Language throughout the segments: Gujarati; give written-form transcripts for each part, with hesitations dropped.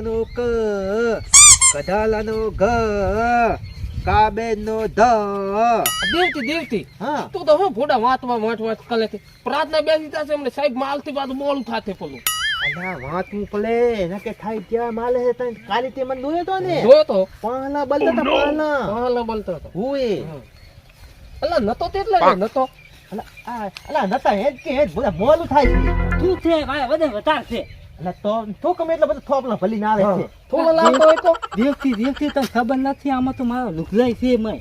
કમલાનો ક, કઢાલાનો ગ, કાબેનો ધ. દેવતી હા તું તો હું ફોડા વાંચ કરે છે. પ્રાર્થના બેસી થશે એમને સાહેબ માલથી બાદ મોડું થાશે પેલું. અલ્યા વાત મોકલે એના કે થાય ક્યાં માલે છે તને કાલે તે મને દોયો તો ને જો તો પાલા બલતા તા પાલા પાલા બોલતો હતો. ઓય અલા નતો તેટલે નતો. અલા નતા હેજ કે હેજ બોલા મોલું થાય છે. તું છે ભાઈ વધે વધાર છે. અલા તો કમે એટલે બધું થોપલા ભલી ના આવે છે. થોડો લાગતો હોય તો દેખતી તને ખબર નથી આમાં તો મારો લુકલાઈ છે મેં.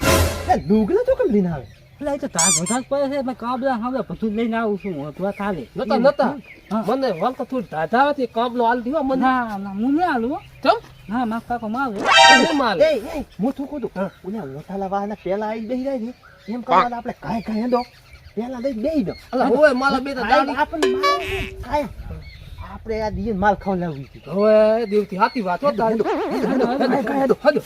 એ લુગડા તો કેમ લઈને આવે એટલે એ તો તાર વધાર પડે છે મેં કાબલા હવે બધું લઈને આવું છું હું તો થાલે. નતા હા. મને વાલતા થોડી ધાધાવાથી કાબલો હાલ દીવા મને ના હું નહીં આલું હો. ચમ હા માફ કાકો મારે નહીં માલ એ હું શું કહું ઓલા મોટાલા વાહના પેલા આવી બેહી જાય છે એમ કરવાના આપણે કાય કાય હેડો પેલા લઈ બેહી દો અલા ઓય માલા બે દાડી આપણને માલ કાય આપણે આ દીન માલ ખાવ લાવવી છે હવે દેવતી હાથી વાત હો દાડી હેડો હદો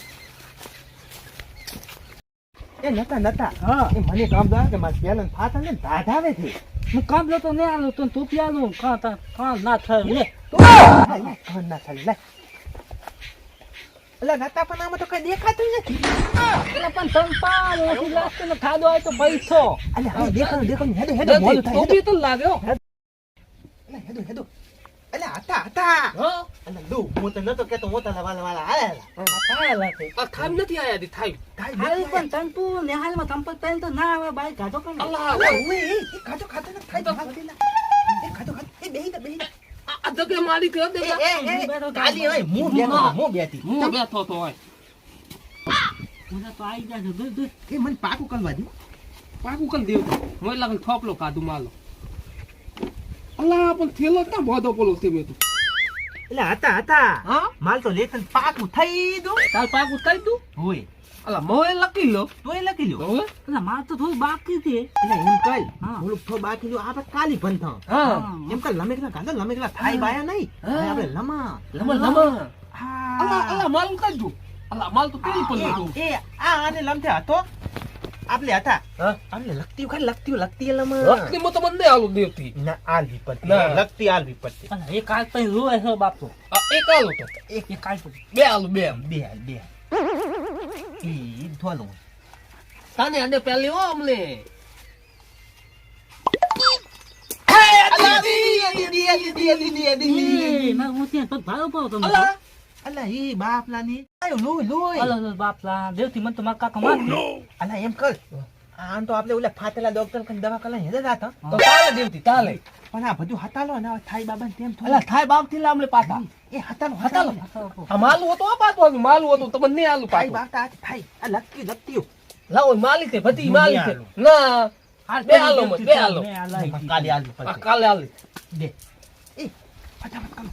એ નતા હા એ મને કામ દા કે માર પેલા ફાતા ને ધાધાવે છે હું કાબલો તો નહીં આલું તો તું પ્યાલું કાં ના થાય લે કાન ના ચાલે લે અલા નતા પણ આમાં તો કઈ દેખાતું નથી એટલે પણ તંપા નથી લાગતું ને ખાધો હોય તો પૈસો. અલા હા દેખો હેડો હેડો મોડું થાય ટોપી તો લાગ્યો અલા હેડો અલા હતા હા અલા દો હું તો નતો કેતો મોટા વાલા આયા ખાયેલા છે. આ થામ નથી આયા દી થાય હાલ પણ તંપુ નેહાલમાં તંપત પહેલ તો ના આવે બાઈ કાઢો પણ અલ્લાહ ઓય એ ખાતો ન થાય એ ખાતો એ બેહી આ જગ્યા મારી કે દે કાલી હોય હું બેઠી હું બેઠો તો હોય મને તો આવી જાય છે દૂધ એ મને પાકું કરવા દે પાકું કલ દેવ મોય લાગે થોપલો કાઢું માલો અલ્લાહ પણ થેલો ક્યાં બોધો પોલો તે મે તો એટલે હતા હા માલ તો લેતન પાકું થઈ દો તાર પાકું કરી દઉં હોય અલ્લાહ મોય લખી લો તોય લખી લ્યો હવે એટલે માર તો થોડું બાકી છે. એટલે એમ કઈ હા. થોડુંક તો બાકી લ્યો આપણે કાલી બંધ હા એમ કઈ લમેકલા થાય બાયા નહીં હા. હવે આપણે લમા લમા હા અલ્લાહ માલ કરી દઉં અલ્લાહ માલ તો પેલી પર લીધું એ આ આને લમતે હતો આપણે હતા હા આપણે લગતી લમા લખતી મો તો મને આલું દેવતી ના આલ વિપત્તિ ના. લગતી આલ વિપત્તિ અને એ કાલ પછી રોય છે બાપ તો આ એક આલું તો એ કાલ પછી બે આલું બે બે ઈ ધોલું તાને આને પેલી હો અમને એ માર હું ત્યાં પગ ભારો પાવ તમે અલ્લાહ અલા ઈ બાપલા ની આયો લોય અલગ બાપલા દેવથી મને તો માર કાકા માર અલા એમ કર આમ તો આપણે ઓલા ફાટેલા ડોક્ટર કન દવા કલા હેદા જાતા તો તાલે દેવતી તાલે પણ આ બધું હતાલો ને થાય બાબા તેમ થોડું અલ્લાહ થાય બાપ થી લામલે પાછા એ હતાલો આ માલું હતો આ પાછું માલું હતું તમને નહીં આલું થાય પાછું બાપા થાય આ લગતી લાવો માલી છે ભતી માલી છે આલું. ના બે આલો મત બે આલો કાલી આલ આ કાલે આલી દે એ ફટાફટ કામ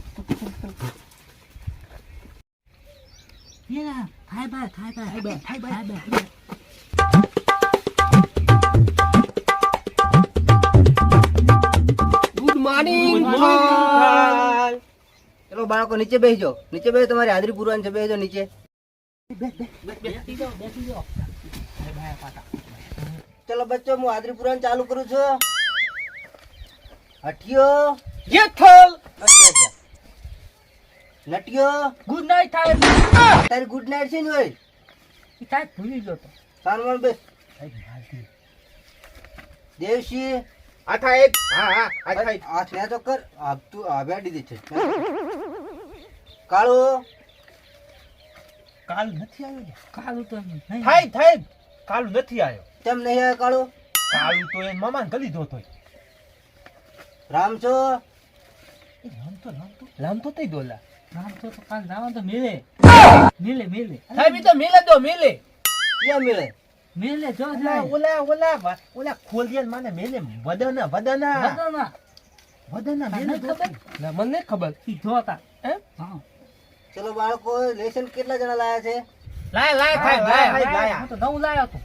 યા થાય બાય થાય બાય. ગુડ મોર્નિંગ ચલો બાળકો નીચે બેસજો નીચે બેસો તમારી હાજરી પૂરવાની છે બેસજો નીચે બેસી જાઓ ચલો બચ્ચો હું હાજરી પૂરવાની ચાલુ કરું છું હઠિયો યથલ નટિયો ગુડ નાઈટ થાય તારી ગુડ નાઇટ છે ને હોય થાય ભૂલી ગયો તો સાનવણ બેસ દેવશી આ થાય હા આ થાય આ સ્નેહ તો કર આ તું આભ્યા દીધી છે કાળો કાલ નથી આવ્યો ને. કાલું તો નહીં થાય કાલ નથી આવ્યો કેમ નહીં આવ્યો કાળો કાલ તો એ મામા ગલી જોતો રામચો લામ તો તઈ દોલા નામ તો કાલ જવા તો મિલે સાહેબ ઈ તો મિલે દો મિલે ક્યાં મળે જો જાય ઓલા ખોલિયન માને મેલે વદના બધાના મેલે ખબર ના મને નહીં ખબર ઈ જોતા હે હા ચલો બાળકો લેસન કેટલા જણા લાયા છે લાય થાય લાય હું તો નવું લાયો તો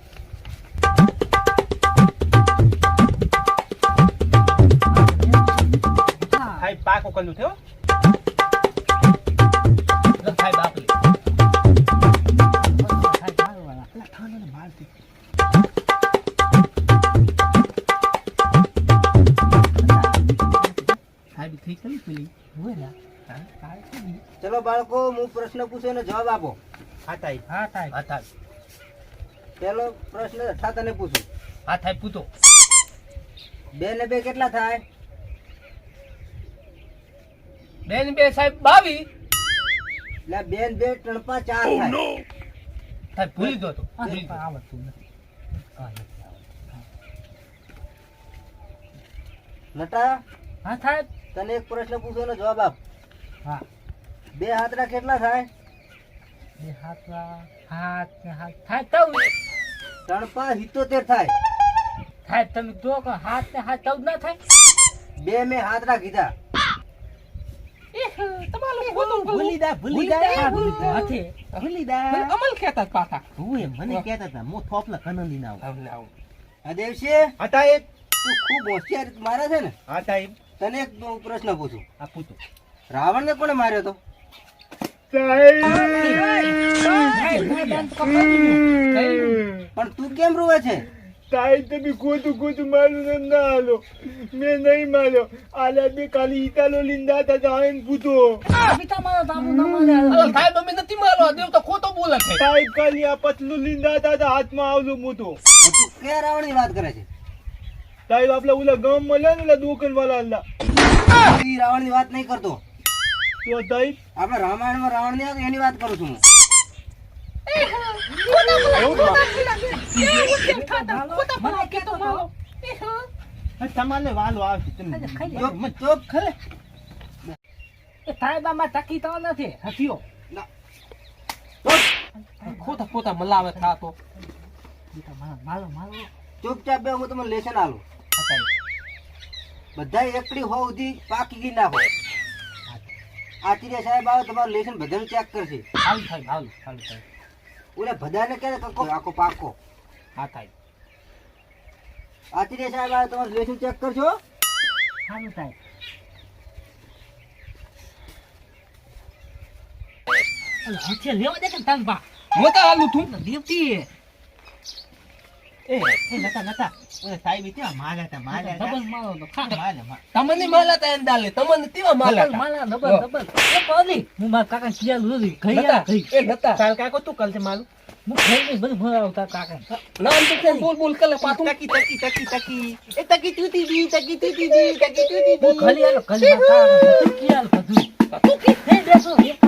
થાય પાકો કલ્લું થયો થાય બાપલી સાહેબ થઈ કલી પેલી ચલો ચાલો બાળકો હું પ્રશ્ન પૂછું એનો જવાબ આપો. હા સાહેબ. હા થાય હા સાહેબ. પહેલો પ્રશ્ન અઠા તને પૂછું. હા સાહેબ પૂછો. 2 ને 2 કેટલા થાય? 2 ને 2 સાહેબ 22. એટલે 2 ને 2 3 5 4 થાય. સાહેબ ભૂલી દો તો. આવડતું નથી નટા હા સાહેબ તને એક પ્રશ્ન પૂછો એનો જવાબ આપ. હા 2 હાથડા કેટલા થાય? બે હાથ હાથ ને હાથ થાય તવ 3 5 77 થાય. થાય તમે જો કે હાથ ને હાથ તવ ના થાય 2 મેં હાથડા કીધા. તમારું ખોટું ભૂલી દા હા, હાથે. ભૂલી દા. અમલ કહેતા પાછા. હું એમ મને કહેતા હતા મો થોપલા કનંદી ના આવું. આવું ને આવું. આ દેવશી હા સાહેબ. તું ખૂબ હોશિયાર મારે છે ને. હા સાહેબ. તને એક પ્રશ્ન પૂછું. હા પૂછો. રાવણને કોણે માર્યો તો? પણ તું કેમ રૂવે છે? સાહેબ તમે ખોટું મારું ના હાલો. મેં નહીં માર્યો. આલા બે કાલી ઈટાલો લીંદા હતા તો આવીને પૂછો. પિતા મારો તાબુ ના મારે અરે સાહેબ અમે નથી મારવા દેવ તો ખોટો બોલે છે. સાહેબ કાલી આ પતલું લીંદા હતા તો હાથમાં આવલું મોટો. તો તું કયા રાવણની વાત કરે છે? સાહેબ આપડે ઓલા ગામ મળ્યા ને ઓલા દુકાન વાળા હતા. ઈ રાવણની વાત નહીં કરતો. તો સાહેબ આપણે રામાયણમાં રાવણ ની એની વાત કરું છું હું. તમારે વાલો આવશે તમે ચૂપ ચૂપ ખલે. સાહેબ આમાં ટકી તો નથી હથિયો ખોટા ખોટા મલાવે થાતો. મારો મારો ચૂપચાપ બે હું તમને લેસન આલું. બધા એકડી હો સુધી પાકી ગઈ નાખો. આચાર્ય સાહેબ આવે તમારું લેસન બધાનું ચેક કરશે. હાલ સાહેબ હાલ હાલ સાહેબ ઓલે બધાને કહે કક્કો આખો પાકો. હા સાહેબ આચાર્ય સાહેબ આવે તમારું લેસન ચેક કરશો. હાલ સાહેબ હથિયો લેવા દે કે તંગ બા હું તો હાલું તું. દેવતી એ નતા ઓલે સાહેબ ત્યાં માર્યા હતા ડબલ મારો તો ખા તમને માલા તા અંદાલે તમને કેવા માલા ડબલ તા? માલા ડબલ ડબલ એ પાલી હું મારા કાકા કિયા લોરી ગઈ નતા. ગઈ એ નતા. કાલ કાકો તું કાલ છે મારું હું ખાઈ બધું ભરાવતા કાકા નામ તો કેમ બોલ બોલ કરે પાછું. ટકી તૂટી દી ટકી તૂટી દી ટકી તૂટી હું ખાલી આલો ખાલી મારા કાકા તું કિયા બધું તું કે દેસો એક